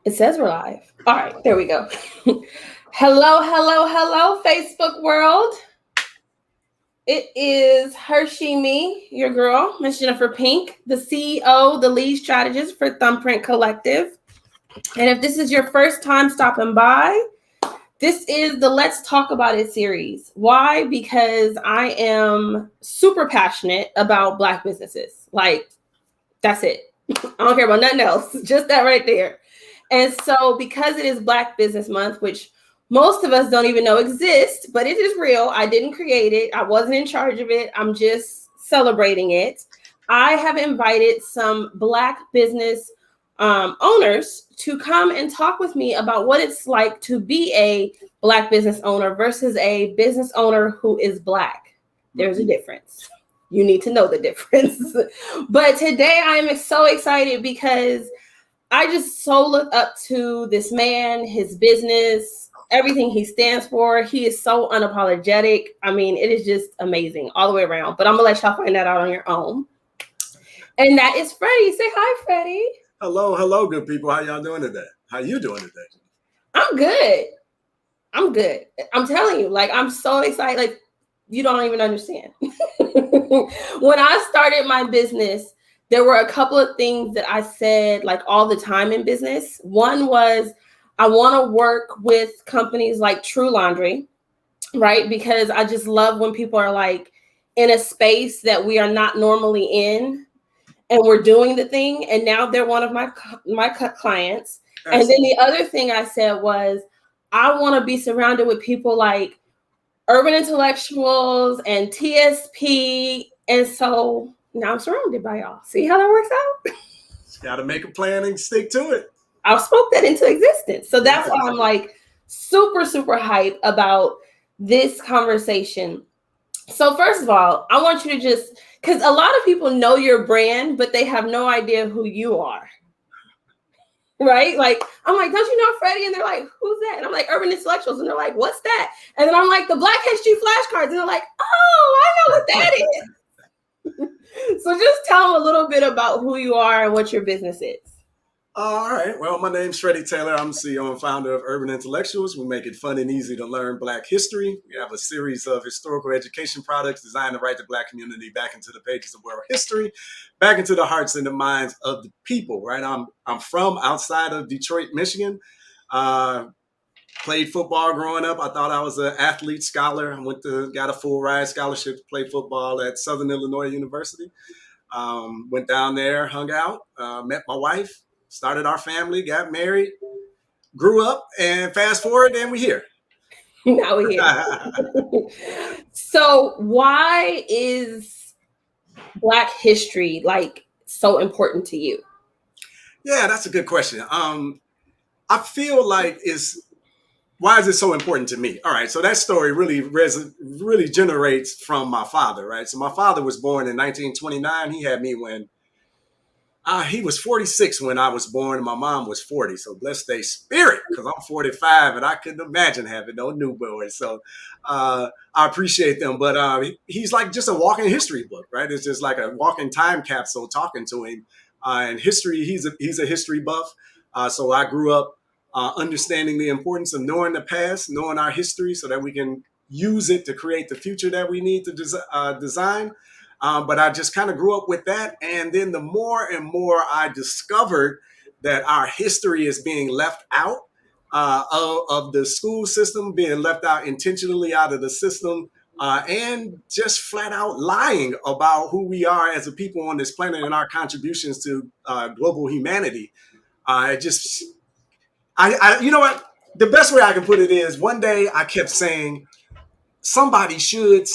It says we're live. All right, there we go. Hello, Facebook world. It is Hershey, me, your girl, Miss Jennifer Pink, the CEO, the lead strategist for Thumbprint Collective. And if this is your first time stopping by, this is the Let's Talk About It series. Why? Because I am super passionate about Black businesses. Like, that's it. I don't care about nothing else. Just that right there. And so because it is Black Business Month, which most of us don't even know exists, but it is real. I didn't create it. I wasn't in charge of it. I'm just celebrating it. I have invited some Black business owners to come and talk with me about what it's like to be a Black business owner versus a business owner who is Black. There's a difference. You need to know the difference. But today I am so excited because I just so look up to this man, his business, everything he stands for. He is so unapologetic. I mean, it is just amazing all the way around. But I'm going to let y'all find that out on your own. And that is Freddie. Say hi, Freddie. Hello, good people. How y'all doing today? How you doing today? I'm good. I'm telling you, like, I'm so excited. Like, you don't even understand. When I started my business, there were a couple of things that I said like all the time in business. One was I want to work with companies like True Laundry, right? Because I just love when people are like in a space that we are not normally in and we're doing the thing. And now they're one of my clients. Excellent. And then the other thing I said was I want to be surrounded with people like urban intellectuals and TSP. And so now I'm surrounded by y'all. See how that works out? Got to make a plan and stick to it. I spoke that into existence. So that's why I'm like super, super hyped about this conversation. So first of all, I want you to just, because a lot of people know your brand, but they have no idea who you are. Right? Like, I'm like, don't you know Freddie? And they're like, who's that? And I'm like, urban intellectuals. And they're like, what's that? And then I'm like, the Black History Flashcards. And they're like, oh, I know what that is. So just tell them a little bit about who you are and what your business is. All right. Well, my name's Freddie Taylor. I'm CEO and founder of Urban Intellectuals. We make it fun and easy to learn Black history. We have a series of historical education products designed to write the Black community back into the pages of world history, back into the hearts and the minds of the people, right? I'm from outside of Detroit, Michigan. Played football growing up. I thought I was an athlete scholar. I got a full ride scholarship to play football at Southern Illinois University. Went down there, hung out, met my wife, started our family, got married, grew up, and fast forward, and we're here. Now we're here. So why is Black history like so important to you? Yeah, that's a good question. I feel like why is it so important to me? All right, so that story really generates from my father, right? So my father was born in 1929. He had me when he was 46 when I was born, and my mom was 40. So bless their spirit, because I'm 45, and I couldn't imagine having no newborn. So I appreciate them. But he's like just a walking history book, right? It's just like a walking time capsule talking to him. And history, he's a history buff. So I grew up understanding the importance of knowing the past, knowing our history, so that we can use it to create the future that we need to design. But I just kind of grew up with that. And then the more and more I discovered that our history is being left out of the school system, being left out intentionally out of the system, and just flat out lying about who we are as a people on this planet and our contributions to global humanity. You know what? The best way I can put it is one day I kept saying, somebody should,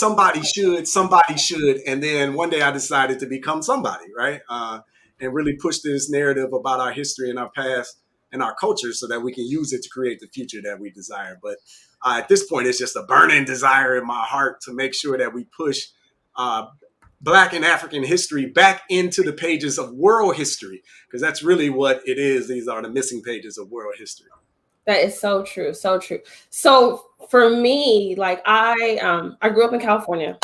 and then one day I decided to become somebody, right? And really push this narrative about our history and our past and our culture so that we can use it to create the future that we desire. But at this point, it's just a burning desire in my heart to make sure that we push Black and African history back into the pages of world history, because that's really what it is. These are the missing pages of world history. That is so true. So true. So for me, like I grew up in California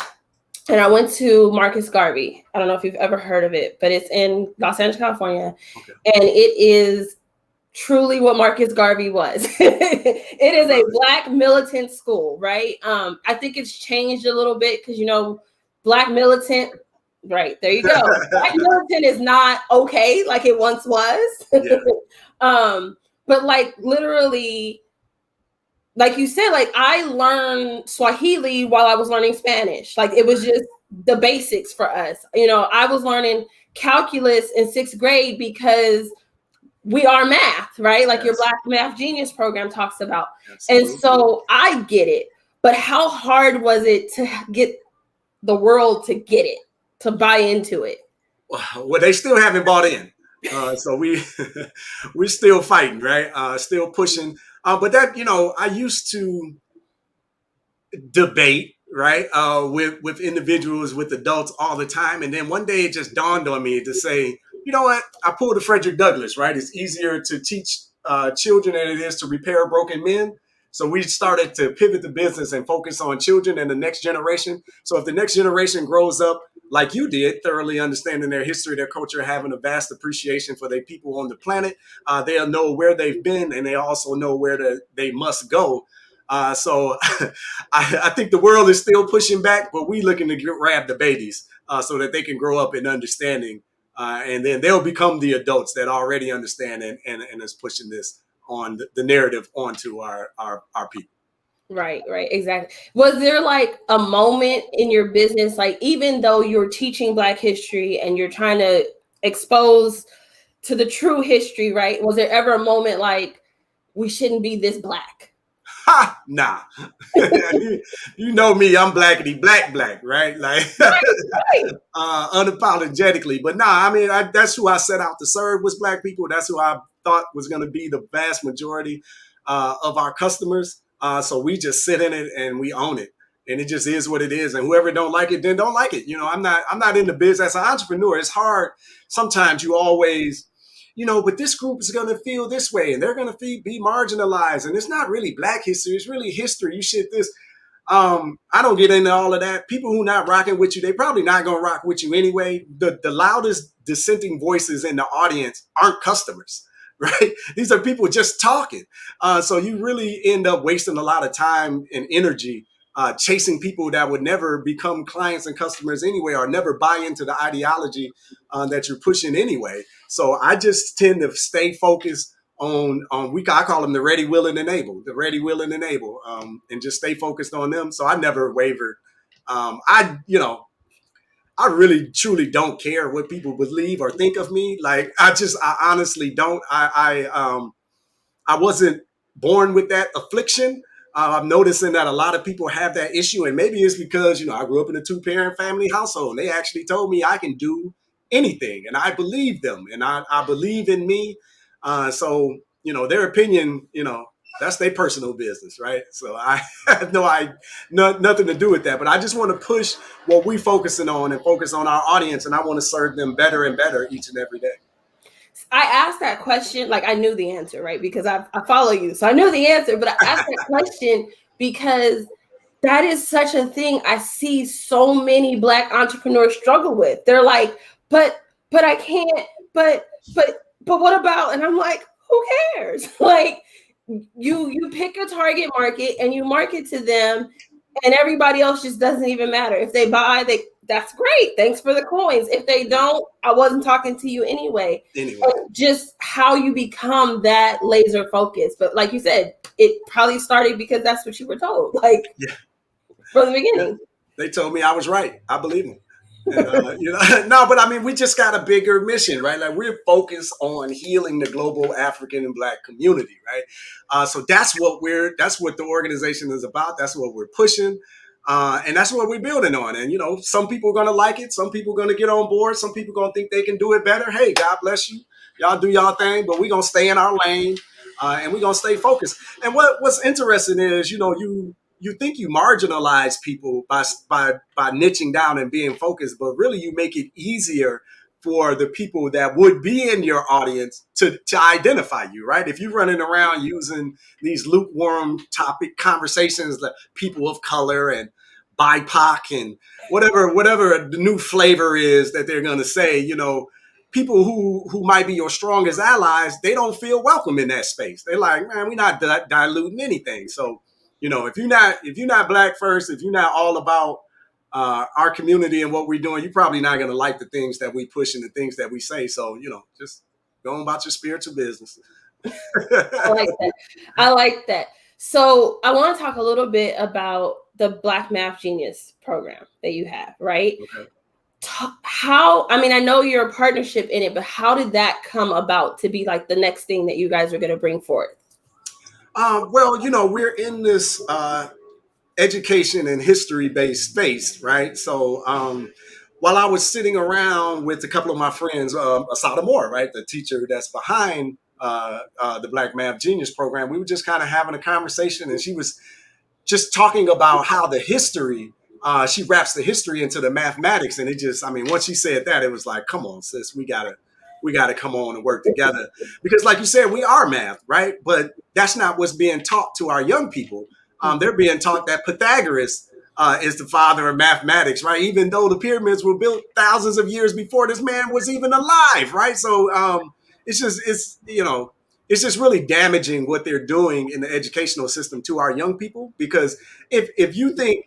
and I went to Marcus Garvey. I don't know if you've ever heard of it, but it's in Los Angeles, California. Okay. And it is truly what Marcus Garvey was. It is a Black militant school, right? I think it's changed a little bit because, you know, Black militant, right, there you go. Black militant is not okay like it once was. Yeah. But like literally, like you said, like I learned Swahili while I was learning Spanish. Like it was just the basics for us. You know, I was learning calculus in 6th grade because we are math, right? Like your Black Math Genius program talks about. Absolutely. And so I get it. But how hard was it to get the world to get it, to buy into it? Well, they still haven't bought in. So we're still fighting, right? Still pushing. But that, you know, I used to debate, right, with individuals, with adults all the time. And then one day it just dawned on me to say, you know what? I pulled a Frederick Douglass, right? It's easier to teach children than it is to repair broken men. So we started to pivot the business and focus on children and the next generation. So if the next generation grows up like you did, thoroughly understanding their history, their culture, having a vast appreciation for the people on the planet, they'll know where they've been and they also know where they must go. So I think the world is still pushing back, but we looking to grab the babies so that they can grow up in understanding. And then they'll become the adults that already understand and is pushing this on the narrative onto our people. Right, exactly. Was there like a moment in your business, like even though you're teaching Black history and you're trying to expose to the true history, right? Was there ever a moment like we shouldn't be this Black? Ha! Nah. You know me, I'm blackity black, right? Like right. Unapologetically. But nah, I mean, that's who I set out to serve was Black people. That's who I thought was going to be the vast majority of our customers. So we just sit in it and we own it. And it just is what it is. And whoever don't like it, then don't like it. You know, I'm not in the biz as an entrepreneur. It's hard. Sometimes you always, you know, but this group is going to feel this way and they're going to be marginalized. And it's not really Black history. It's really history. You should this. I don't get into all of that. People who not rocking with you, they probably not going to rock with you anyway. The loudest dissenting voices in the audience aren't customers, right? These are people just talking. So you really end up wasting a lot of time and energy chasing people that would never become clients and customers anyway, or never buy into the ideology that you're pushing anyway. So I just tend to stay focused on I call them the ready, willing, and able, and just stay focused on them. So I never wavered. I really truly don't care what people believe or think of me. Like I honestly don't. I wasn't born with that affliction. I'm noticing that a lot of people have that issue, and maybe it's because, you know, I grew up in a 2-parent family household, and they actually told me I can do anything, and I believe them, and I believe in me. So, you know, their opinion, you know, that's their personal business, right? So I have nothing to do with that, but I just want to push what we're focusing on and focus on our audience, and I want to serve them better and better each and every day. I asked that question, like I knew the answer, right? Because I follow you. So I knew the answer, but I asked that question because that is such a thing I see so many Black entrepreneurs struggle with. They're like, but I can't, but what about, and I'm like, who cares? Like you pick a target market and you market to them and everybody else just doesn't even matter. If they buy, that's great. Thanks for the coins. If they don't, I wasn't talking to you anyway. Just how you become that laser focused. But like you said, it probably started because that's what you were told. Like from the beginning. Yeah. They told me I was right. I believe them. And, you know, no, but I mean, we just got a bigger mission, right? Like we're focused on healing the global African and Black community, right? So that's what the organization is about. That's what we're pushing. And that's what we're building on. And, you know, some people are going to like it. Some people are going to get on board. Some people are going to think they can do it better. Hey, God bless you. Y'all do y'all thing, but we're going to stay in our lane and we're going to stay focused. And what's interesting is, you know, you think you marginalize people by niching down and being focused, but really you make it easier for the people that would be in your audience to identify you, right? If you're running around using these lukewarm topic conversations, like people of color and BIPOC and whatever the new flavor is that they're going to say, you know, people who might be your strongest allies, they don't feel welcome in that space. They're like, man, we're not diluting anything. So, if you're not black first, if you're not all about our community and what we're doing, you're probably not going to like the things that we push and the things that we say. So, just go about your spiritual business. I like that. I like that. So I want to talk a little bit about the Black Math Genius program that you have, right? Okay. I know you're a partnership in it, but how did that come about to be like the next thing that you guys are going to bring forth? Well, we're in this education and history based space, right? So while I was sitting around with a couple of my friends, Asada Moore, right, the teacher that's behind the Black Math Genius program, we were just kind of having a conversation, and she was just talking about how the history, she wraps the history into the mathematics. And it just, once she said that, it was like, come on, sis, we gotta come on and work together. Because like you said, we are math, right? But that's not what's being taught to our young people. They're being taught that Pythagoras is the father of mathematics, right? Even though the pyramids were built thousands of years before this man was even alive, right? So it's just really damaging what they're doing in the educational system to our young people. Because if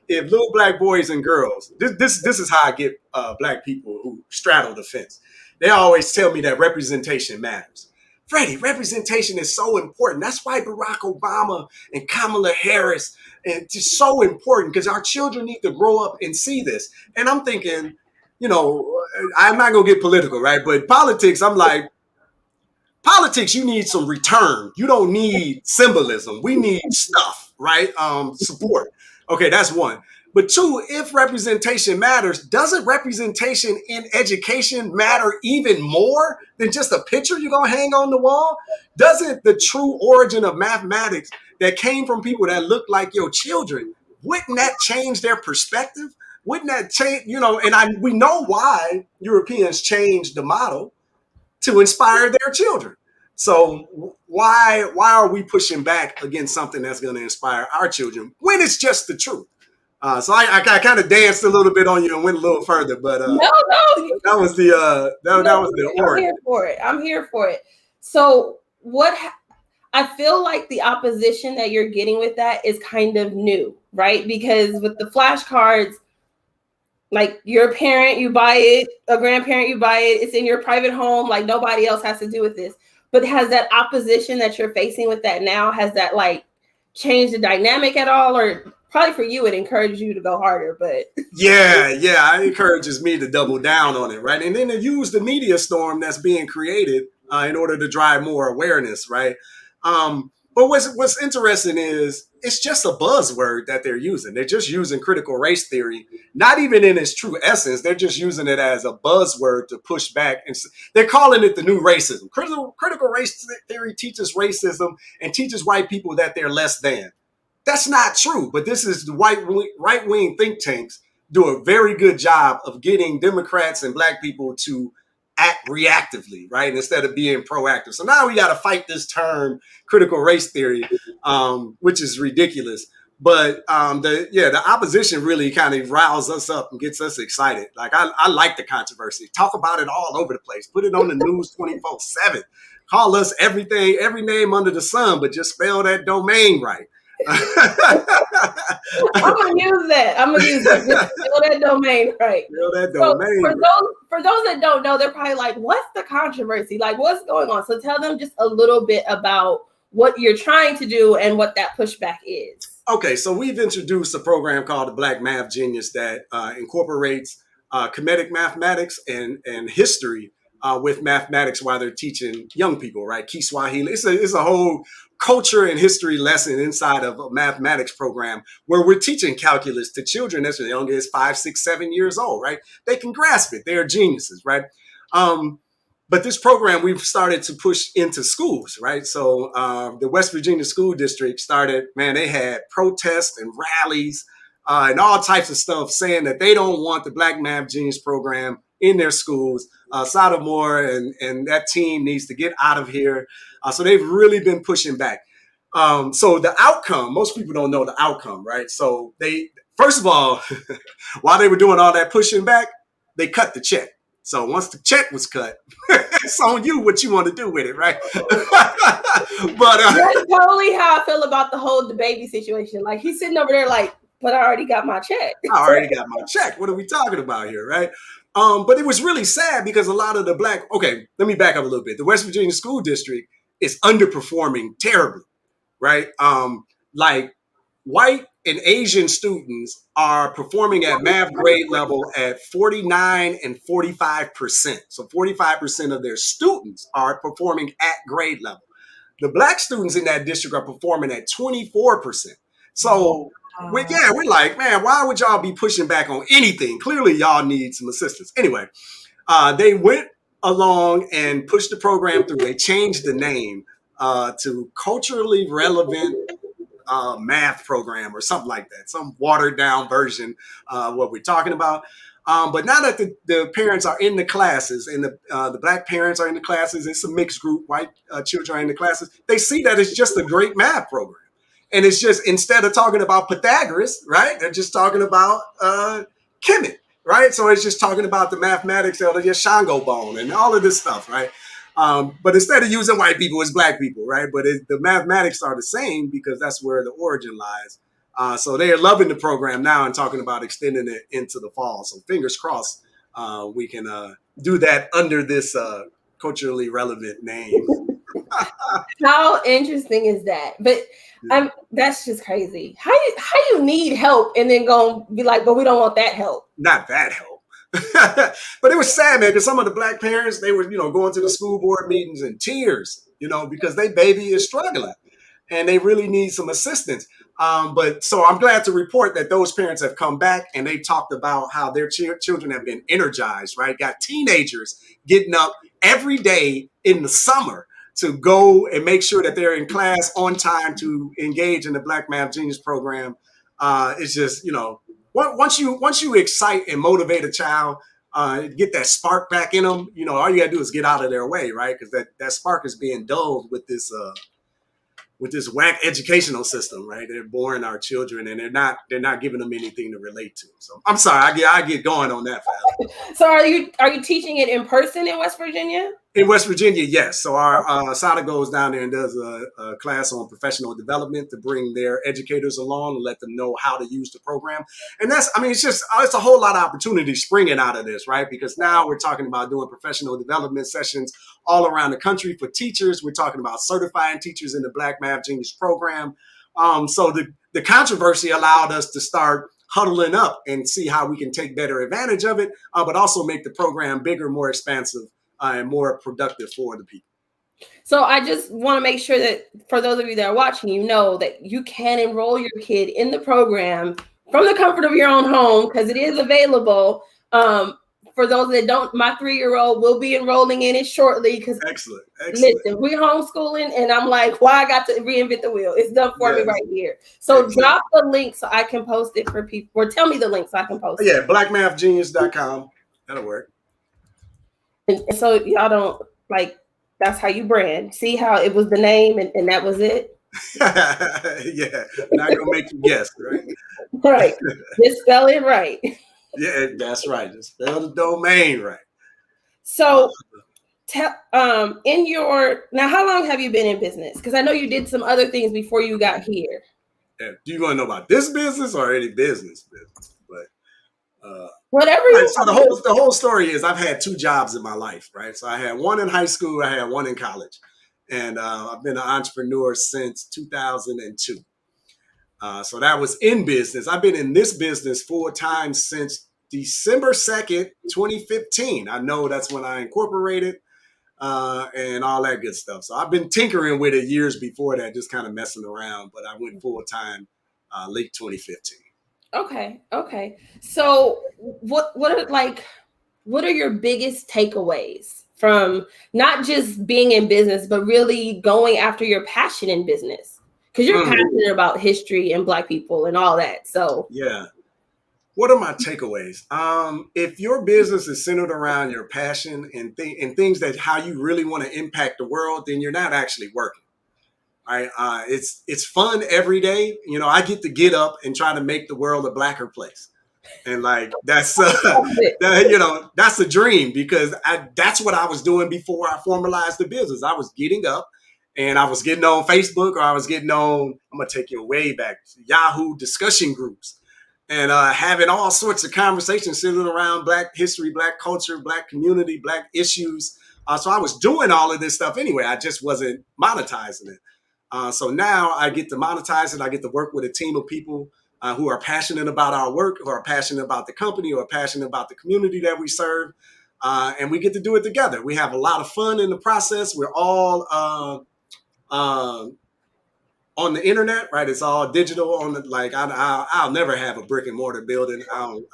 little black boys and girls, this is how I get black people who straddle the fence. They always tell me that representation matters. Freddie, representation is so important. That's why Barack Obama and Kamala Harris, and it's just so important, because our children need to grow up and see this. And I'm thinking, I'm not going to get political, right? But politics, I'm like, politics, you need some return. You don't need symbolism. We need stuff, right? Support. Okay, that's one. But two, if representation matters, doesn't representation in education matter even more than just a picture you're going to hang on the wall? Doesn't the true origin of mathematics that came from people that look like your children, wouldn't that change their perspective? Wouldn't that change, we know why Europeans changed the model to inspire their children. So why are we pushing back against something that's going to inspire our children when it's just the truth? So I kind of danced a little bit on you and went a little further, but no, that was the origin. I'm here for it. So I feel like the opposition that you're getting with that is kind of new, right? Because with the flashcards, like you're a parent, you buy it, a grandparent, you buy it, it's in your private home, like nobody else has to do with this. But has that opposition that you're facing with that now, has that like changed the dynamic at all? Or probably for you, it encourages you to go harder, but yeah, it encourages me to double down on it, right? And then to use the media storm that's being created in order to drive more awareness, right? But what's interesting is it's just a buzzword that they're using. They're just using critical race theory, not even in its true essence. They're just using it as a buzzword to push back. And they're calling it the new racism. Critical race theory teaches racism and teaches white people that they're less than. That's not true. But this is the right-wing think tanks do a very good job of getting Democrats and black people to act reactively, right? Instead of being proactive. So now we got to fight this term critical race theory, which is ridiculous. But the opposition really kind of riles us up and gets us excited. Like I like the controversy. Talk about it all over the place. Put it on the news 24/7. Call us everything, every name under the sun, but just spell that domain right. I'm gonna use that. Just spell that domain right. For those that don't know, they're probably like, what's the controversy? Like, what's going on? So tell them just a little bit about what you're trying to do and what that pushback is. Okay, so we've introduced a program called the Black Math Genius that incorporates comedic mathematics and history with mathematics while they're teaching young people, right? Kiswahili. It's a whole culture and history lesson inside of a mathematics program where we're teaching calculus to children as young as 5, 6, 7 years old, right? They can grasp it. They're geniuses, right? But this program we've started to push into schools, right? So the West Virginia School District started, they had protests and rallies and all types of stuff saying that they don't want the Black Math Genius program in their schools. Sotomore and that team needs to get out of here. So they've really been pushing back. So the outcome, most people don't know the outcome, right? So they, first of all, while they were doing all that pushing back, they cut the check. So once the check was cut, it's on you what you want to do with it, right? But that's totally how I feel about the whole baby situation. Like he's sitting over there like, but I already got my check. I already got my check. What are we talking about here, right? But it was really sad because a lot of the black, okay, let me back up a little bit. The West Virginia School District is underperforming terribly, right? Like white and Asian students are performing at math grade level at 49 and 45%. So 45% of their students are performing at grade level. The black students in that district are performing at 24%. So we're like, man, why would y'all be pushing back on anything? Clearly, y'all need some assistance. Anyway, they went along and pushed the program through. They changed the name to culturally relevant math program or something like that, some watered down version of what we're talking about. But now that the parents are in the classes and the black parents are in the classes, it's a mixed group, white children are in the classes, they see that it's just a great math program. And it's just, instead of talking about Pythagoras, right, they're just talking about Kemet, right? So it's just talking about the mathematics of your Shango bone and all of this stuff, right? But instead of using white people, it's black people, right? But the mathematics are the same because that's where the origin lies. So they are loving the program now and talking about extending it into the fall. So fingers crossed we can do that under this culturally relevant name. How interesting is that? But that's just crazy. How you need help and then go be like, but we don't want that help. Not that help. But it was sad, man, because some of the black parents, they were, going to the school board meetings in tears, because their baby is struggling and they really need some assistance. But so I'm glad to report that those parents have come back and they've talked about how their children have been energized, right? Got teenagers getting up every day in the summer to go and make sure that they're in class on time to engage in the Black Math Genius program. It's just, once you excite and motivate a child, get that spark back in them, all you gotta do is get out of their way, right? Because that spark is being dulled with this whack educational system, right? They're boring our children, and they're not giving them anything to relate to. So I'm sorry, I get going on that fast. So are you teaching it in person in West Virginia? In West Virginia, yes. So our SADA goes down there and does a class on professional development to bring their educators along and let them know how to use the program. And it's a whole lot of opportunity springing out of this, right? Because now we're talking about doing professional development sessions all around the country for teachers. We're talking about certifying teachers in the Black Math Genius program. So the controversy allowed us to start huddling up and see how we can take better advantage of it, but also make the program bigger, more expansive, and more productive for the people. So I just want to make sure that for those of you that are watching, you know that you can enroll your kid in the program from the comfort of your own home because it is available. For those that don't, my 3-year-old will be enrolling in it shortly. Because excellent. Listen, we're homeschooling, and I'm like, why I got to reinvent the wheel? It's done for me right here. So excellent. Drop the link so I can post it for people, or tell me the link so I can post it. Yeah, blackmathgenius.com. That'll work. And so y'all don't like. That's how you brand. See how it was the name, and that was it. Yeah, not gonna make you guess, right? Right. Just spell it right. Yeah, that's right. Just spell the domain right. So, now, how long have you been in business? Because I know you did some other things before you got here. Yeah. Do you want to know about this business or any business? But whatever. Right, so the whole story is I've had 2 jobs in my life, right? So I had one in high school, I had one in college, and I've been an entrepreneur since 2002. So that was in business. I've been in this business full time since December 2nd, 2015. I know that's when I incorporated and all that good stuff. So I've been tinkering with it years before that, just kind of messing around, but I went full time late 2015. Okay. So what are your biggest takeaways from not just being in business, but really going after your passion in business? Because you're passionate about history and Black people and all that. So yeah. What are my takeaways? If your business is centered around your passion and things that how you really want to impact the world, then you're not actually working. Right? It's fun every day. I get to get up and try to make the world a blacker place. And like that's that, that's a dream because that's what I was doing before I formalized the business. I was getting up and I was getting on Facebook or I was getting on, I'm gonna take you way back, Yahoo discussion groups and having all sorts of conversations sitting around Black history, Black culture, Black community, Black issues. So I was doing all of this stuff anyway. I just wasn't monetizing it. So now I get to monetize it. I get to work with a team of people who are passionate about our work, who are passionate about the company, who are passionate about the community that we serve. And we get to do it together. We have a lot of fun in the process. We're all on the internet, right? It's all digital. On the, like I'll never have a brick and mortar building.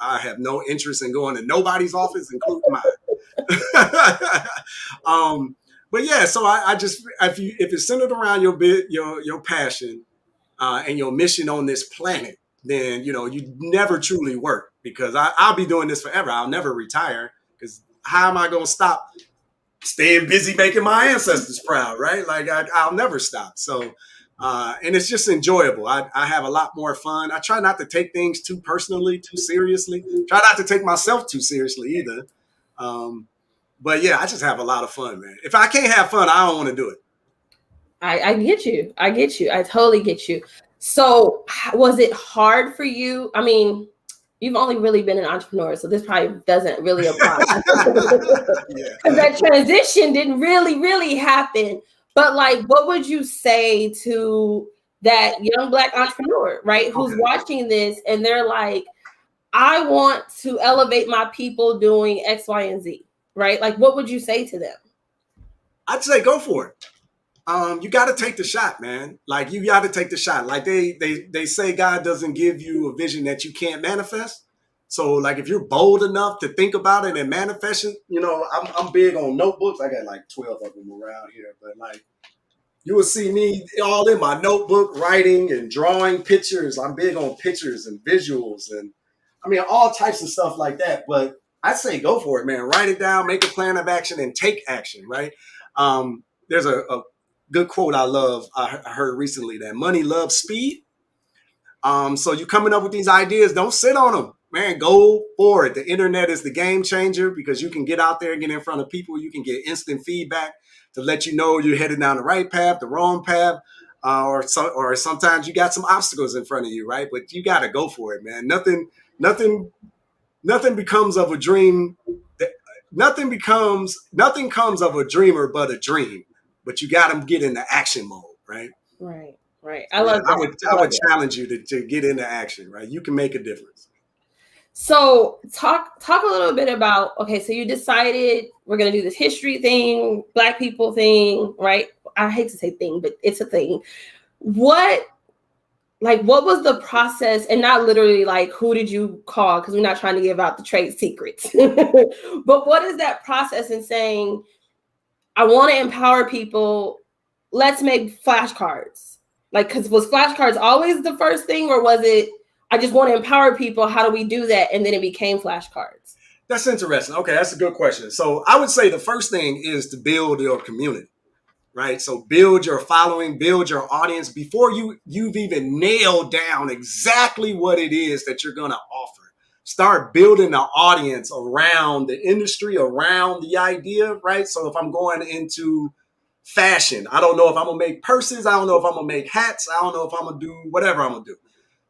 I have no interest in going to nobody's office, including mine. But yeah, so I just if it's centered around your passion and your mission on this planet, then you never truly work because I'll be doing this forever. I'll never retire because how am I going to stop staying busy making my ancestors proud, right? Like I'll never stop. So, and it's just enjoyable. I have a lot more fun. I try not to take things too personally, too seriously. Try not to take myself too seriously either. But yeah, I just have a lot of fun, man. If I can't have fun, I don't want to do it. I get you. I get you. I totally get you. So was it hard for you? I mean, you've only really been an entrepreneur, so this probably doesn't really apply. Because that transition didn't really happen. But like, what would you say to that young Black entrepreneur, right? Who's watching this and they're like, I want to elevate my people doing X, Y, and Z, right? Like, what would you say to them? I'd say go for it. You got to take the shot, man. Like you got to take the shot. Like they say God doesn't give you a vision that you can't manifest. So like if you're bold enough to think about it and manifest it, I'm big on notebooks. I got like 12 of them around here, but like you will see me all in my notebook writing and drawing pictures. I'm big on pictures and visuals and I mean all types of stuff like that. But I say go for it, man. Write it down, make a plan of action, and take action. Right? There's a good quote I love. I heard recently that money loves speed. So you coming up with these ideas, don't sit on them, man. Go for it. The internet is the game changer because you can get out there and get in front of people. You can get instant feedback to let you know you're headed down the right path, the wrong path, or sometimes you got some obstacles in front of you, right? But you got to go for it, man. Nothing becomes of a dream. Nothing comes of a dreamer but a dream. But you got to get into action mode, right? Right. I love that. I would challenge you to get into action, right? You can make a difference. So talk a little bit about, okay, so you decided we're going to do this history thing, Black people thing, right? I hate to say thing, but it's a thing. What was the process, and not literally like, who did you call? Because we're not trying to give out the trade secrets. But what is that process in saying, I want to empower people, let's make flashcards? Like, because was flashcards always the first thing, or was it, I just want to empower people, how do we do that? And then it became flashcards. That's interesting. Okay, that's a good question. So I would say the first thing is to build your community, right? So build your following, build your audience before you've even nailed down exactly what it is that you're going to offer. Start building an audience around the industry, around the idea, right? So if I'm going into fashion, I don't know if I'm going to make purses. I don't know if I'm going to make hats. I don't know if I'm going to do whatever I'm going to do.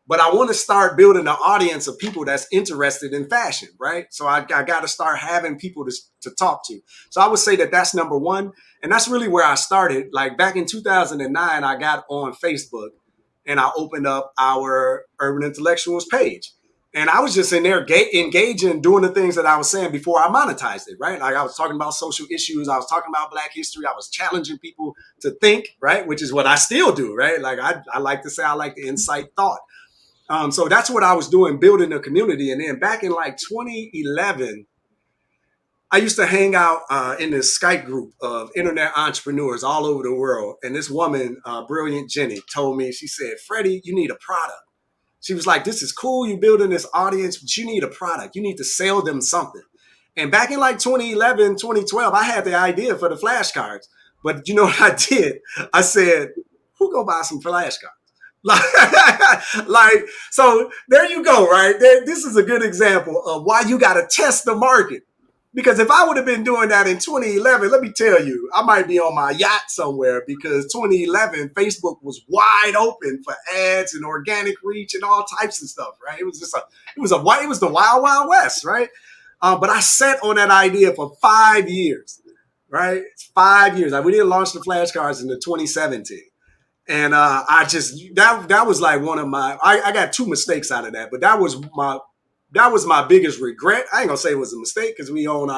But I want to start building an audience of people that's interested in fashion, right? So I got to start having people to talk to. So I would say that that's number one. And that's really where I started. Like back in 2009, I got on Facebook and I opened up our Urban Intellectuals page. And I was just in there engaging, doing the things that I was saying before I monetized it, right? Like I was talking about social issues. I was talking about Black history. I was challenging people to think, right? Which is what I still do, right? Like I like to say I like to incite thought. So that's what I was doing, building a community. And then back in like 2011, I used to hang out in this Skype group of internet entrepreneurs all over the world. And this woman, Brilliant Jenny, told me, she said, Freddie, you need a product. She was like, this is cool. You're building this audience, but you need a product. You need to sell them something. And back in like 2011, 2012, I had the idea for the flashcards. But you know what I did? I said, who go buy some flashcards? Like, so there you go, right? This is a good example of why you got to test the market. Because if I would have been doing that in 2011, let me tell you, I might be on my yacht somewhere because 2011, Facebook was wide open for ads and organic reach and all types of stuff, right? It was the wild, wild west, right? But I sat on that idea for 5 years, right? It's 5 years. We didn't launch the flashcards until 2017. And I just that was like one of my I got two mistakes out of that, but that was my biggest regret. I ain't gonna say it was a mistake because we own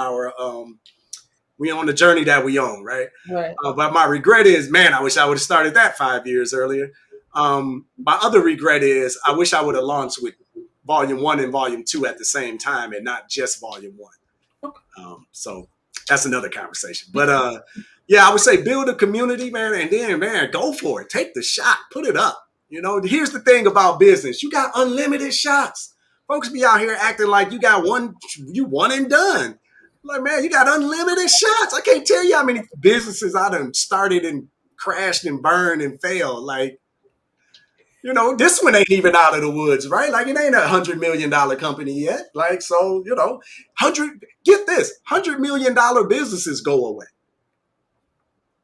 the journey that we own, right? Right. But my regret is, man, I wish I would have started that 5 years earlier. My other regret is I wish I would have launched with Volume 1 and Volume 2 at the same time and not just Volume 1. So that's another conversation. But yeah, I would say build a community, man, and then, man, go for it. Take the shot. Put it up. Here's the thing about business. You got unlimited shots. Folks be out here acting like you got you one and done. Like, man, you got unlimited shots. I can't tell you how many businesses I done started and crashed and burned and failed. Like, this one ain't even out of the woods, right? Like, it ain't $100 million company yet. Like, so, get this, $100 million businesses go away.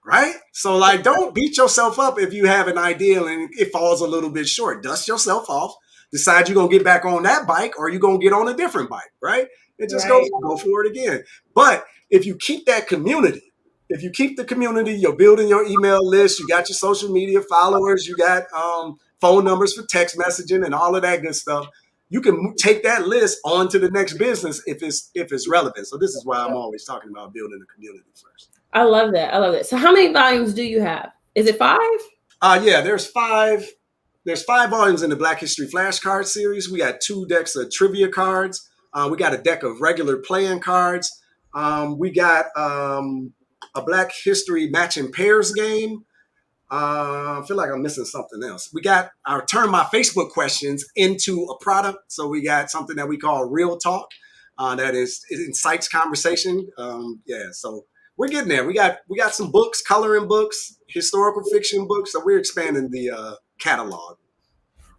Right? So, like, don't beat yourself up if you have an idea and it falls a little bit short. Dust yourself off. Decide you're going to get back on that bike or you're going to get on a different bike, right? And just go for it again. But if you keep that community, if you keep the community, you're building your email list, you got your social media followers, you got phone numbers for text messaging and all of that good stuff, you can take that list on to the next business if it's relevant. So this is why I'm always talking about building a community first. I love that. So how many volumes do you have? Is it 5? Yeah, there's 5. There's 5 volumes in the Black History Flashcard series. We got 2 decks of trivia cards. We got a deck of regular playing cards. We got a Black History matching pairs game. I feel like I'm missing something else. We got turn my Facebook questions into a product. So we got something that we call Real Talk. It incites conversation. So we're getting there. We got some books, coloring books, historical fiction books. So we're expanding the catalog.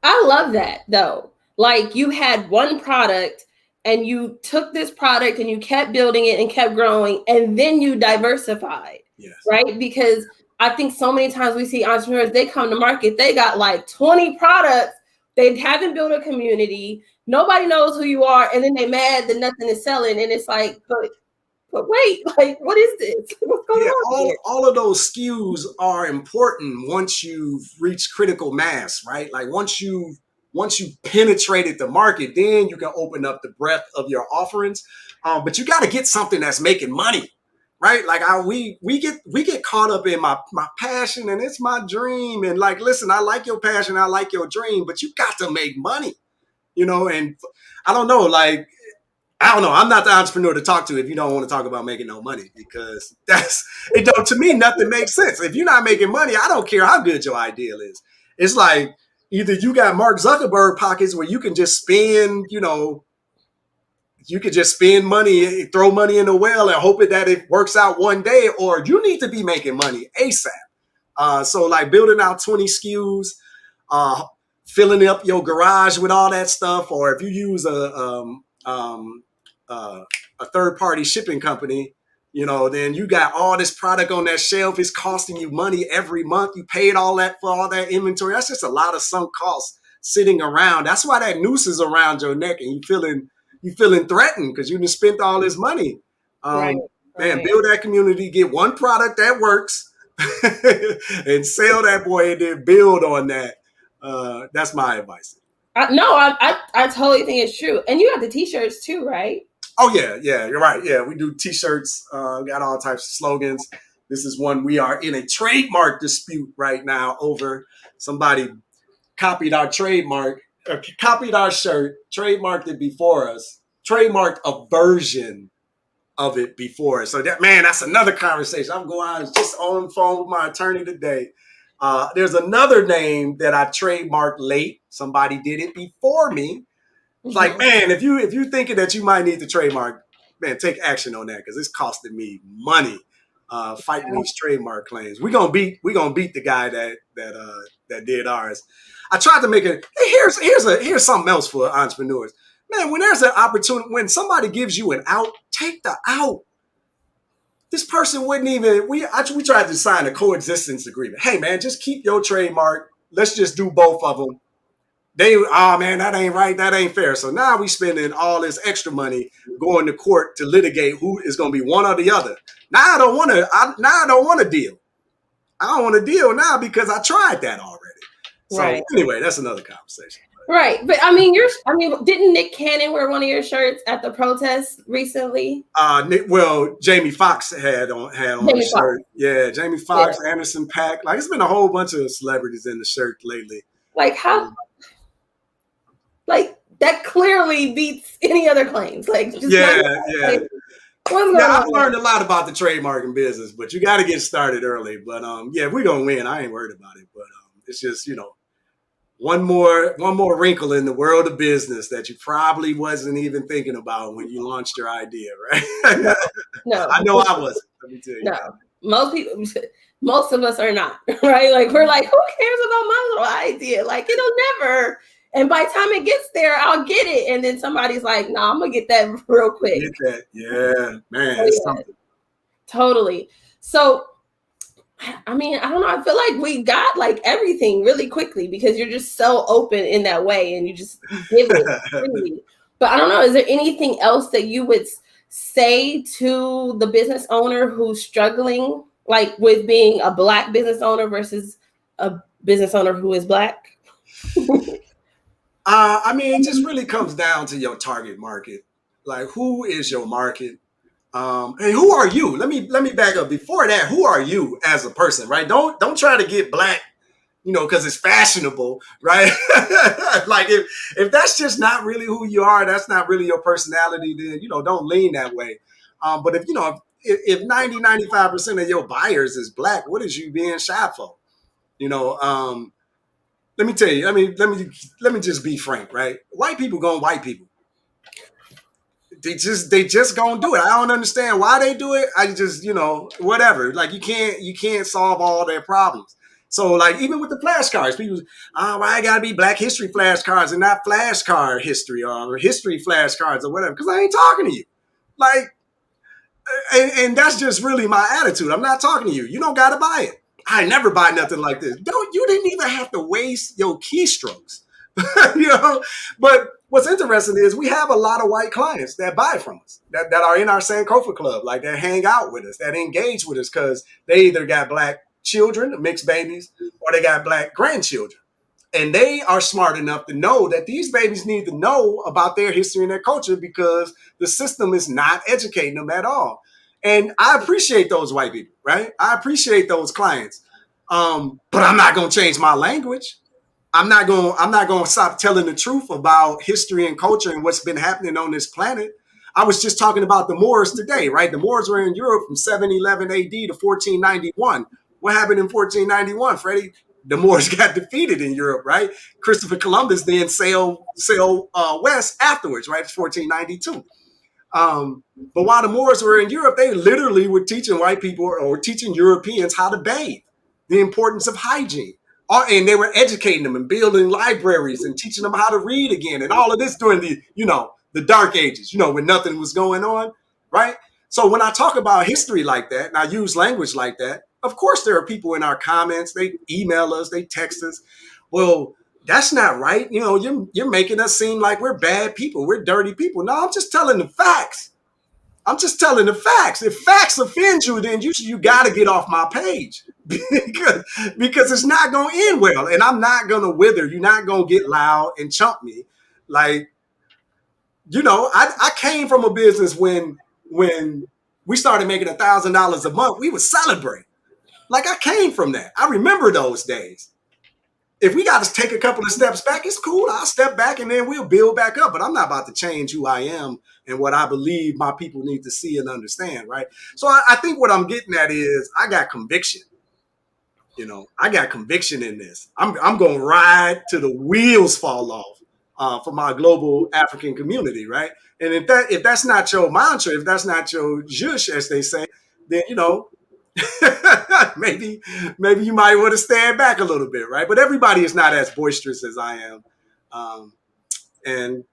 I love that though. Like, you had one product and you took this product and you kept building it and kept growing, and then you diversified. Yes. Right? Because I think so many times we see entrepreneurs, they come to market, they got like 20 products, they haven't built a community, nobody knows who you are, and then they mad that nothing is selling. And it's like, but wait, like, what is this? What's going on here? All of those SKUs are important once you've reached critical mass, right? Like, once you've penetrated the market, then you can open up the breadth of your offerings. But you got to get something that's making money, right? Like, we get caught up in my passion and it's my dream. And like, listen, I like your passion, I like your dream, but you got to make money, and I don't know, like, I'm not the entrepreneur to talk to if you don't want to talk about making no money, because to me, nothing makes sense. If you're not making money, I don't care how good your ideal is. It's like, either you got Mark Zuckerberg pockets where you can just spend, you could just spend money, throw money in the well and hope that it works out one day, or you need to be making money ASAP. So like building out 20 SKUs, filling up your garage with all that stuff, or if you use a third-party shipping company, then you got all this product on that shelf. It's costing you money every month. You paid all that for all that inventory. That's just a lot of sunk costs sitting around. That's why that noose is around your neck and you feeling threatened because you done spent all this money. Man, build that community, get one product that works and sell that boy and then build on that. That's my advice. I totally think it's true. And you have the t-shirts too, right? Oh, yeah, you're right. Yeah, we do t-shirts, got all types of slogans. This is one. We are in a trademark dispute right now over somebody copied our trademark, copied our shirt, trademarked it before us, trademarked a version of it before us. So that's another conversation. I'm going on just on the phone with my attorney today. There's another name that I trademarked late. Somebody did it before me. It's like, man, if you're thinking that you might need to trademark, man, take action on that, because it's costing me money fighting these trademark claims. We're gonna beat the guy that that did ours. I tried to make it. Hey, here's something else for entrepreneurs. Man, when there's an opportunity, when somebody gives you an out, take the out. This person wouldn't even. We tried to sign a coexistence agreement. Hey, man, just keep your trademark. Let's just do both of them. Oh man, that ain't right. That ain't fair. So now we spending all this extra money going to court to litigate who is going to be one or the other. Now I don't want to. Now I don't want to deal. I don't want to deal now because I tried that already. So anyway, that's another conversation. Right, but didn't Nick Cannon wear one of your shirts at the protest recently? Jamie Foxx had on the shirt. Yeah, Jamie Foxx, Anderson .Paak. Like, it's been a whole bunch of celebrities in the shirt lately. Like, how? Like, that clearly beats any other claims. Like, just I've learned a lot about the trademarking business, but you got to get started early. But we're gonna win. I ain't worried about it. But it's just, one more wrinkle in the world of business that you probably wasn't even thinking about when you launched your idea, right? No, I know I wasn't. Let me tell you. No, most of us are not, right? Like, we're like, who cares about my little idea? Like, it'll never. And by the time it gets there, I'll get it. And then somebody's like, no, I'm gonna get that real quick. Get that. Yeah, man. It's something. Totally. So, I mean, I don't know. I feel like we got like everything really quickly because you're just so open in that way and you just give it freely. But I don't know. Is there anything else that you would say to the business owner who's struggling, like with being a Black business owner versus a business owner who is Black? It just really comes down to your target market. Like, who is your market? And who are you? Let me back up. Before that, who are you as a person, right? Don't try to get Black, because it's fashionable, right? Like, if that's just not really who you are, that's not really your personality, then don't lean that way. But if 90-95% of your buyers is Black, what is you being shy for? Let me tell you. Let me just be frank, right? White people gonna white people. They just gonna do it. I don't understand why they do it. I just, whatever. Like, you can't solve all their problems. So, like, even with the flashcards, people, why I gotta be Black History Flashcards and not flashcard history or history flashcards or whatever? Because I ain't talking to you. Like, and that's just really my attitude. I'm not talking to you. You don't gotta buy it. I never buy nothing like this. You didn't even have to waste your keystrokes. But what's interesting is we have a lot of white clients that buy from us, that are in our Sankofa club, like that hang out with us, that engage with us because they either got Black children, mixed babies, or they got Black grandchildren. And they are smart enough to know that these babies need to know about their history and their culture because the system is not educating them at all. And I appreciate those white people, right? I appreciate those clients. But I'm not going to change my language. I'm not going to stop telling the truth about history and culture and what's been happening on this planet. I was just talking about the Moors today, right? The Moors were in Europe from 711 AD to 1491. What happened in 1491, Freddie? The Moors got defeated in Europe, right? Christopher Columbus then sailed west afterwards, right? It's 1492. But while the Moors were in Europe, they literally were teaching white people or teaching Europeans how to bathe, the importance of hygiene. And they were educating them and building libraries and teaching them how to read again. And all of this during the dark ages, when nothing was going on, right? So when I talk about history like that, and I use language like that, of course there are people in our comments, they email us, they text us. Well, that's not right. You're making us seem like we're bad people. We're dirty people. No, I'm just telling the facts. I'm just telling the facts. If facts offend you, then you got to get off my page because it's not going to end well. And I'm not going to wither. You're not going to get loud and chump me. Like, I came from a business when we started making $1,000 a month, we would celebrate. Like, I came from that. I remember those days. If we got to take a couple of steps back, it's cool. I'll step back and then we'll build back up. But I'm not about to change who I am and what I believe my people need to see and understand, right? So I think what I'm getting at is I got conviction. I got conviction in this. I'm going to ride till the wheels fall off for my global African community, right? And if that's not your mantra, if that's not your zhush, as they say, then, maybe you might want to stand back a little bit, right? But everybody is not as boisterous as I am. And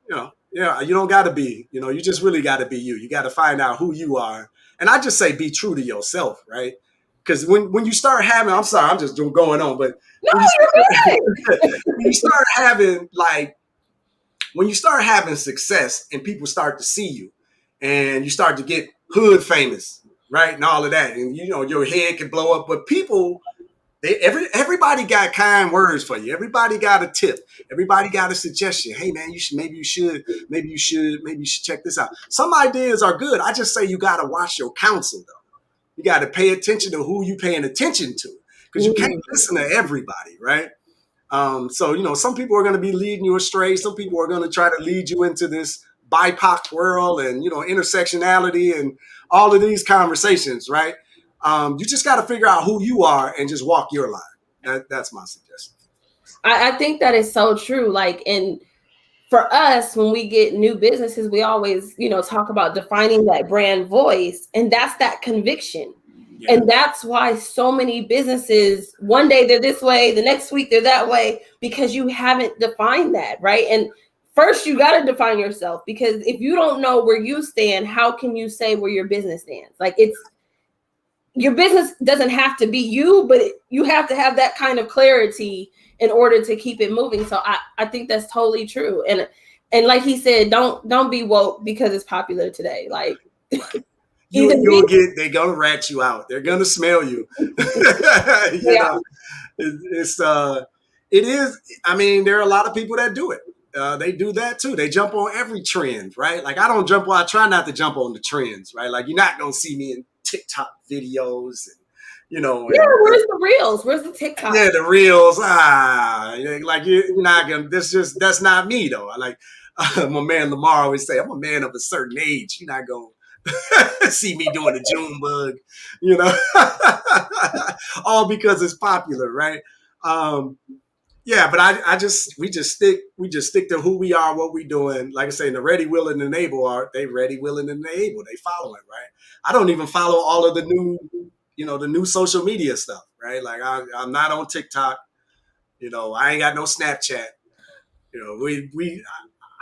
yeah, you don't got to be, you just really got to be you. You got to find out who you are. And I just say be true to yourself, right? Because when you start having, I'm sorry, I'm just going on, but No, when you you're start, when you start having when you start having success and people start to see you and you start to get hood famous, right? And all of that. And your head can blow up, but people, everybody got kind words for you. Everybody got a tip. Everybody got a suggestion. Hey man, maybe you should check this out. Some ideas are good. I just say you got to watch your counsel though. You got to pay attention to who you paying attention to, because you can't listen to everybody, right? So some people are going to be leading you astray. Some people are going to try to lead you into this BIPOC world and intersectionality and all of these conversations, right? You just got to figure out who you are and just walk your line. That's my suggestion. I think that is so true. Like, and for us, when we get new businesses, we always, talk about defining that brand voice, and that's that conviction. Yeah. And that's why so many businesses, one day they're this way, the next week they're that way, because you haven't defined that, right? And first you got to define yourself, because if you don't know where you stand, how can you say where your business stands? Like, your business doesn't have to be you, but you have to have that kind of clarity in order to keep it moving. So I think that's totally true. And like he said, don't be woke because it's popular today. Like, they're gonna rat you out. They're gonna smell you. It is. I mean, there are a lot of people that do it. They do that too. They jump on every trend, right? Like, I try not to jump on the trends, right? Like, you're not gonna see me in TikTok videos and where's the reels? Where's the TikTok? Yeah, the reels. Like, you're not gonna. That's not me though. Like, my man Lamar always say, I'm a man of a certain age. You're not gonna see me doing a June bug, all because it's popular, right? Yeah, but we just stick to who we are, what we doing. Like I say, the ready, willing, and able they ready, willing, and able. They following, right? I don't even follow all of the new social media stuff, right? Like, I'm not on TikTok. I ain't got no Snapchat.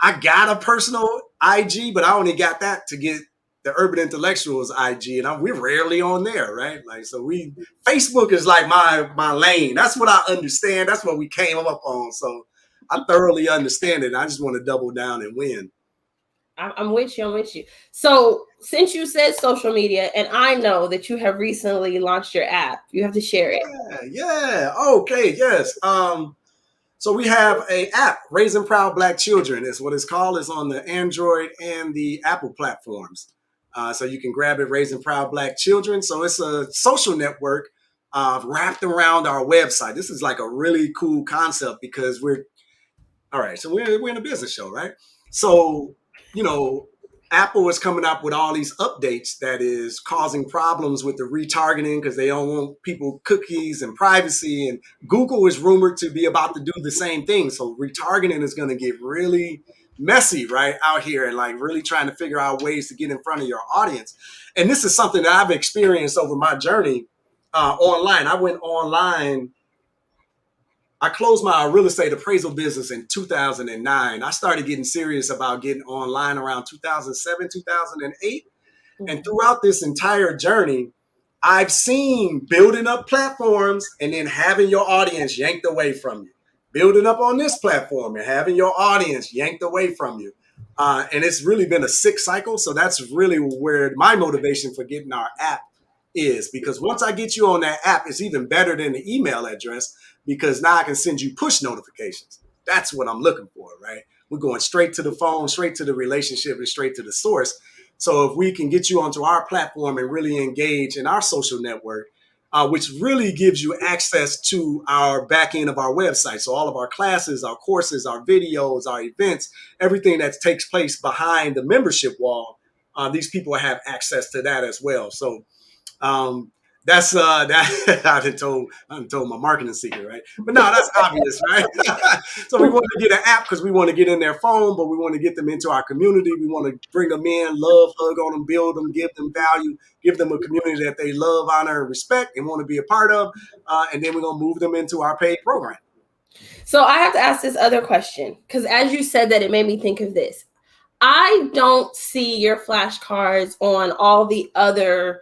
I got a personal IG, but I only got that to get the Urban Intellectuals IG, and we're rarely on there, right? Like, so Facebook is like my lane. That's what I understand. That's what we came up on. So I thoroughly understand it. I just want to double down and win. I'm with you. So since you said social media, and I know that you have recently launched your app, you have to share it. Yeah. Okay. Yes. So we have an app, Raising Proud Black Children is what it's called. It's on the Android and the Apple platforms. So you can grab it, Raising Proud Black Children. So it's a social network wrapped around our website. This is like a really cool concept because we're in a business show, right? So, Apple is coming up with all these updates that is causing problems with the retargeting because they don't want people cookies and privacy. And Google is rumored to be about to do the same thing. So retargeting is going to get really messy, right, out here, and like really trying to figure out ways to get in front of your audience. And this is something that I've experienced over my journey online. I went online. I closed my real estate appraisal business in 2009. I started getting serious about getting online around 2007, 2008. And throughout this entire journey, I've seen building up platforms and then having your audience yanked away from you. Building up on this platform and having your audience yanked away from you. And it's really been a sick cycle. So that's really where my motivation for getting our app is, because once I get you on that app, it's even better than the email address, because now I can send you push notifications. That's what I'm looking for, right? We're going straight to the phone, straight to the relationship, and straight to the source. So if we can get you onto our platform and really engage in our social network, which really gives you access to our back end of our website. So all of our classes, our courses, our videos, our events, everything that takes place behind the membership wall, these people have access to that as well. So That's that I done told my marketing secret, right? But no, that's obvious, right? So we want to get an app because we want to get in their phone, but we want to get them into our community. We want to bring them in, love, hug on them, build them, give them value, give them a community that they love, honor, and respect, and want to be a part of. And then we're gonna move them into our paid program. So I have to ask this other question because as you said that, it made me think of this. I don't see your flashcards on all the other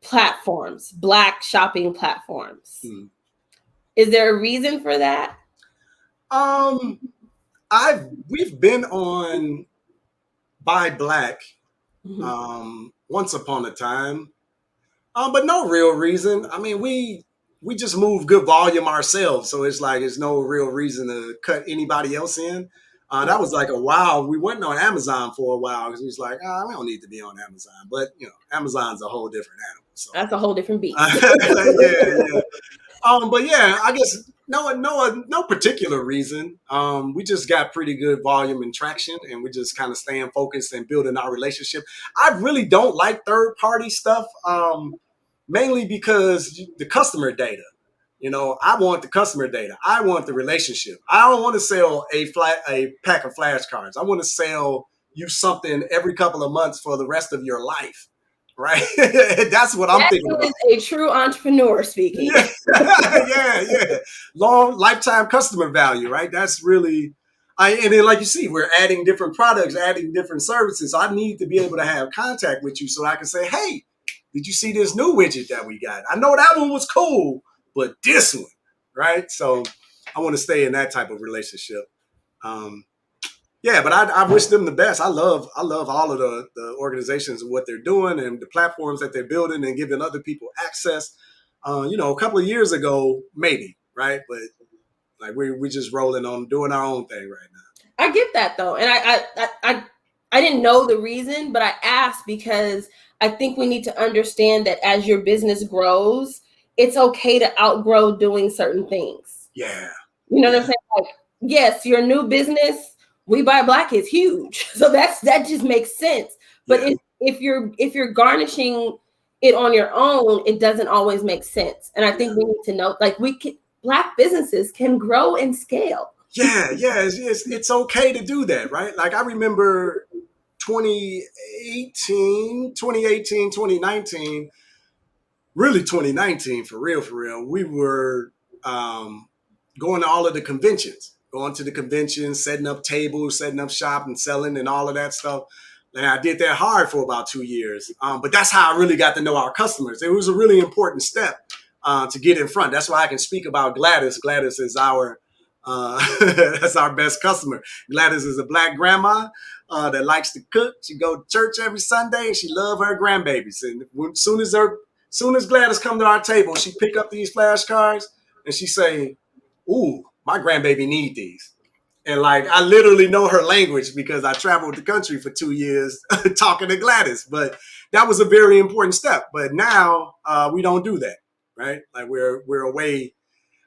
platforms, Black shopping platforms. Is there a reason for that? We've been on Buy Black once upon a time, but no real reason. I mean, we just move good volume ourselves, so it's like there's no real reason to cut anybody else in. That was like a while. We went on Amazon for a while because it was like, we don't need to be on Amazon. But you know, Amazon's a whole different animal. So that's a whole different beast. yeah. But yeah, I guess no particular reason. We just got pretty good volume and traction, and we just kind of staying focused and building our relationship. I really don't like third party stuff, mainly because the customer data. You know, I want the customer data. I want the relationship. I don't want to sell a pack of flashcards. I want to sell you something every couple of months for the rest of your life. Right? That's what I'm thinking about. That is a true entrepreneur speaking. Yeah. Long lifetime customer value, right? That's really, and then like you see, we're adding different products, adding different services. I need to be able to have contact with you so I can say, hey, did you see this new widget that we got? I know that one was cool, but this one, right? So I want to stay in that type of relationship. Yeah, but I wish them the best. I love all of the organizations and what they're doing and the platforms that they're building and giving other people access. You know, a couple of years ago, maybe, right? But like we're just rolling on doing our own thing right now. I get that though, and I didn't know the reason, but I asked because I think we need to understand that as your business grows, it's okay to outgrow doing certain things. Yeah, you know what I'm saying? Like, yes, your new business. We Buy Black is huge, so that just makes sense. But if you're garnishing it on your own, it doesn't always make sense. And I think we need to know, like, Black businesses can grow and scale. Yeah, it's okay to do that, right? Like I remember 2018, 2019, really 2019 for real. We were going to all of the conventions. Going to the conventions, setting up tables, setting up shop and selling and all of that stuff. And I did that hard for about 2 years. But that's how I really got to know our customers. It was a really important step to get in front. That's why I can speak about Gladys. Gladys is our that's our best customer. Gladys is a Black grandma that likes to cook. She go to church every Sunday and she love her grandbabies. And soon as Gladys come to our table, she pick up these flashcards and she say, "Ooh, my grandbaby need these." And like, I literally know her language because I traveled the country for 2 years talking to Gladys. But that was a very important step. But now we don't do that, right? Like we're away.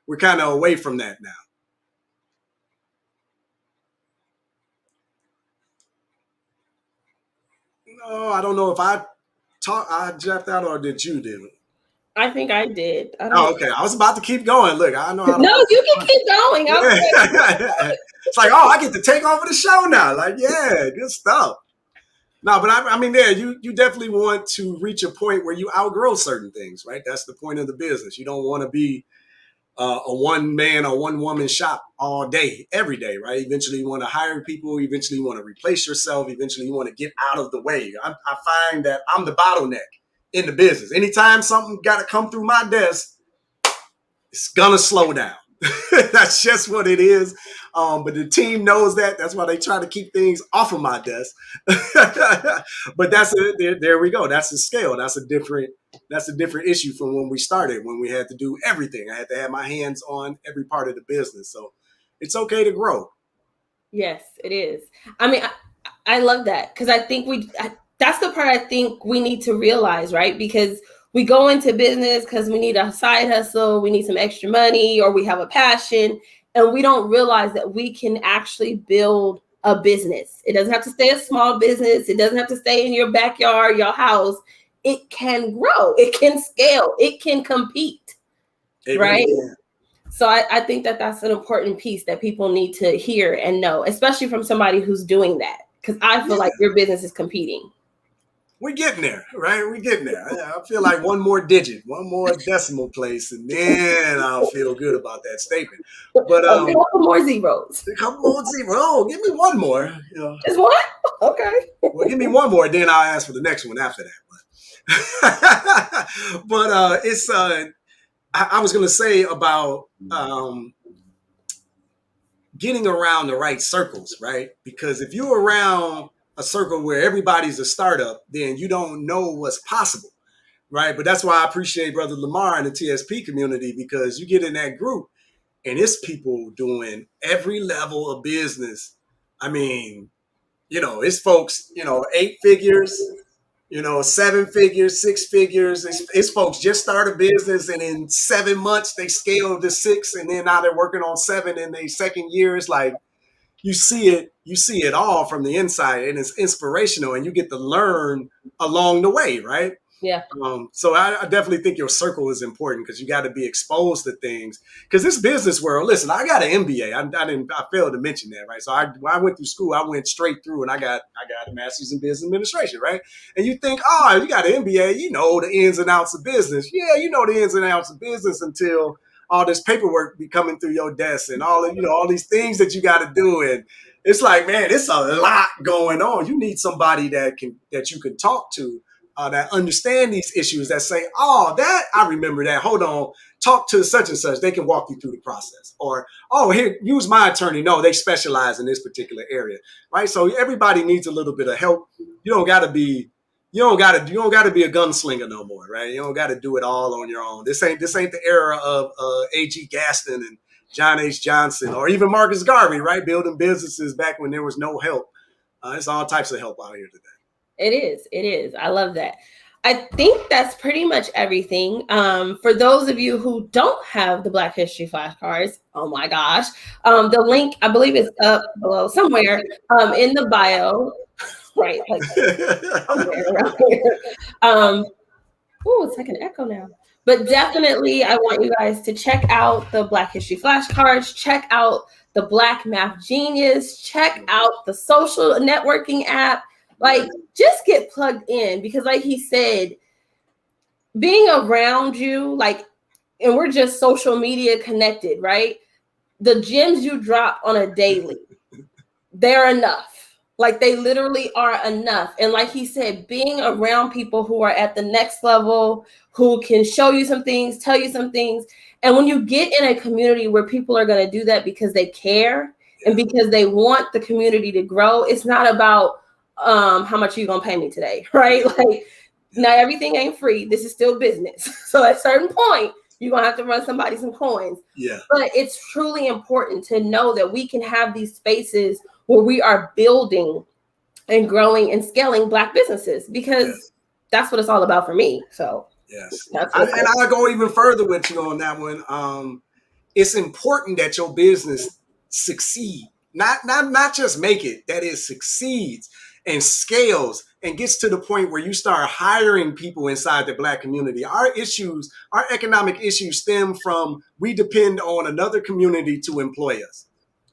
We're kind of away from that now. No, I don't know if I jacked out or did you do it? I think I did. Okay. I was about to keep going. Look, I know how to. No, you can keep going. It's like, I get to take over the show now. Like, yeah, good stuff. No, but I mean, yeah, you definitely want to reach a point where you outgrow certain things, right? That's the point of the business. You don't want to be a one man or one woman shop all day, every day, right? Eventually you want to hire people. Eventually you want to replace yourself. Eventually you want to get out of the way. I find that I'm the bottleneck in the business. Anytime something got to come through my desk, it's gonna slow down. That's just what it is. But the team knows that. That's why they try to keep things off of my desk. But there we go. That's the scale. That's a different issue from when we started, when we had to do everything. I had to have my hands on every part of the business. So it's okay to grow. Yes, it is. I mean, I love that because I think that's the part I think we need to realize, right? Because we go into business because we need a side hustle, we need some extra money, or we have a passion, and we don't realize that we can actually build a business. It doesn't have to stay a small business. It doesn't have to stay in your backyard, your house. it can grow, it can scale, it can compete, right? Really, so I think that that's an important piece that people need to hear and know, especially from somebody who's doing that, because I feel like your business is competing. We're getting there, right? We're getting there. I feel like one more digit, one more decimal place, and then I'll feel good about that statement. But a couple more zeros. A couple more zeros. Oh, give me one more. You know. Just one? Okay. Well, give me one more, then I'll ask for the next one after that. But it's I was gonna say about getting around the right circles, right? Because if you're around a circle where everybody's a startup, then you don't know what's possible, right? But that's why I appreciate Brother Lamar and the TSP community, because you get in that group and it's people doing every level of business. I mean, you know, it's folks, you know, 8 figures, you know, 7 figures, 6 figures. It's folks just start a business and in 7 months they scale to 6, and then now they're working on 7 in their second year. It's like you see it all from the inside, and it's inspirational, and you get to learn along the way, right? Yeah. So I definitely think your circle is important, because you got to be exposed to things. Because this business world, listen, I got an MBA. I failed to mention that, right? So when I went through school, I went straight through, and I got a master's in business administration, right? And you think, oh, you got an MBA, you know the ins and outs of business. Yeah, you know the ins and outs of business until all this paperwork be coming through your desk and all these things that you got to do. And it's like, man, it's a lot going on. You need somebody that you can talk to. That understand these issues, that say, oh, that I remember that. Hold on, talk to such and such. They can walk you through the process. Or, oh, here, use my attorney. No, they specialize in this particular area, right? So everybody needs a little bit of help. You don't got to be a gunslinger no more, right? You don't got to do it all on your own. This ain't the era of A.G. Gaston and John H. Johnson, or even Marcus Garvey, right? Building businesses back when there was no help. It's all types of help out here today. It is. I love that. I think that's pretty much everything. For those of you who don't have the Black History Flashcards, oh my gosh, the link, I believe, is up below somewhere in the bio, right? Like somewhere around here. It's like an echo now. But definitely, I want you guys to check out the Black History Flashcards, check out the Black Math Genius, check out the social networking app. Like, just get plugged in, because like he said, being around you, like, and we're just social media connected, right? The gems you drop on a daily, they're enough. Like, they literally are enough. And like he said, being around people who are at the next level, who can show you some things, tell you some things. And when you get in a community where people are going to do that because they care and because they want the community to grow, it's not about how much are you gonna pay me today, right? Like, now everything ain't free. This is still business. So at a certain point, you're gonna have to run somebody some coins. Yeah. But it's truly important to know that we can have these spaces where we are building and growing and scaling Black businesses, because that's what it's all about for me. So yes, and I'll go even further with you on that one. It's important that your business succeed, not just make it, that it succeeds and scales and gets to the point where you start hiring people inside the Black community. Our economic issues stem from, we depend on another community to employ us,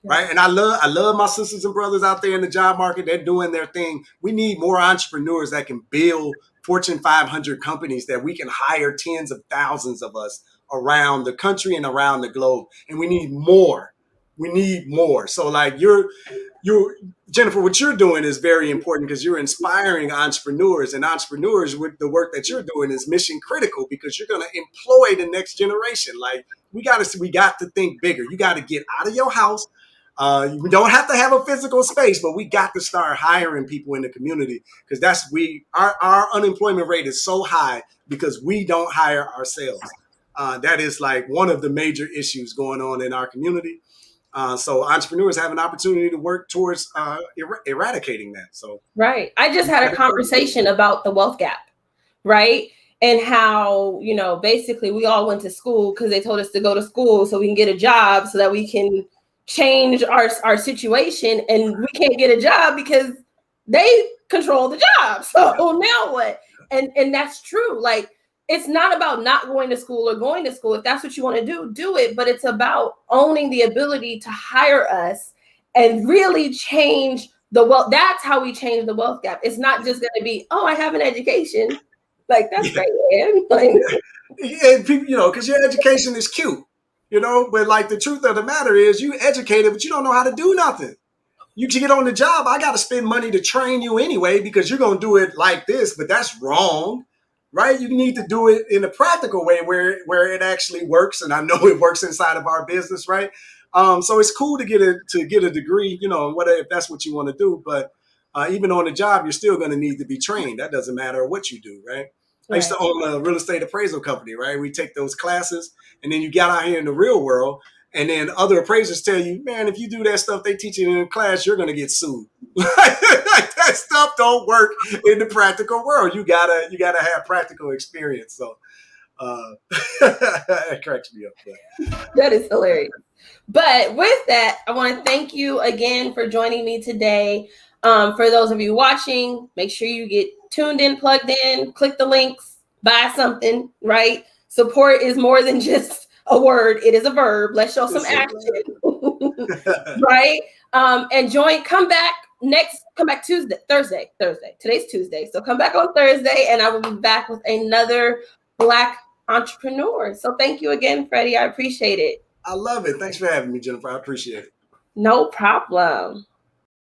right? And I love my sisters and brothers out there in the job market. They're doing their thing. We need more entrepreneurs that can build Fortune 500 companies, that we can hire tens of thousands of us around the country and around the globe. And we need more. So like you're Jennifer, what you're doing is very important, because you're inspiring entrepreneurs, and entrepreneurs, with the work that you're doing, is mission critical, because you're going to employ the next generation. Like, we got to think bigger. You got to get out of your house. We don't have to have a physical space, but we got to start hiring people in the community, because our unemployment rate is so high because we don't hire ourselves. That is like one of the major issues going on in our community. So entrepreneurs have an opportunity to work towards eradicating that. So right. I just had a conversation about the wealth gap, right? And how, basically we all went to school because they told us to go to school so we can get a job, so that we can change our situation, and we can't get a job because they control the job. So now what? And that's true. Like, it's not about not going to school or going to school. If that's what you want to do it. But it's about owning the ability to hire us and really change the wealth. That's how we change the wealth gap. It's not just going to be, oh, I have an education. Like, that's great, man. Like, and people, because your education is cute, but like the truth of the matter is you educated, but you don't know how to do nothing. You can get on the job. I got to spend money to train you anyway, because you're going to do it like this, but that's wrong, right? You need to do it in a practical way where it actually works. And I know it works inside of our business, right? So it's cool to get a degree, whatever, if that's what you want to do. But even on the job, you're still going to need to be trained. That doesn't matter what you do, right? I used to own a real estate appraisal company, right? We take those classes, and then you get out here in the real world, and then other appraisers tell you, man, if you do that stuff they teach you in class, you're going to get sued. That stuff don't work in the practical world. You gotta have practical experience. So it cracks me up. But. That is hilarious. But with that, I want to thank you again for joining me today. For those of you watching, make sure you get tuned in, plugged in, click the links, buy something, right? Support is more than just a word. It is a verb. Let's show some action, right? And come back Thursday. Today's Tuesday. So come back on Thursday, and I will be back with another Black entrepreneur. So thank you again, Freddie. I appreciate it. I love it. Thanks for having me, Jennifer. I appreciate it. No problem.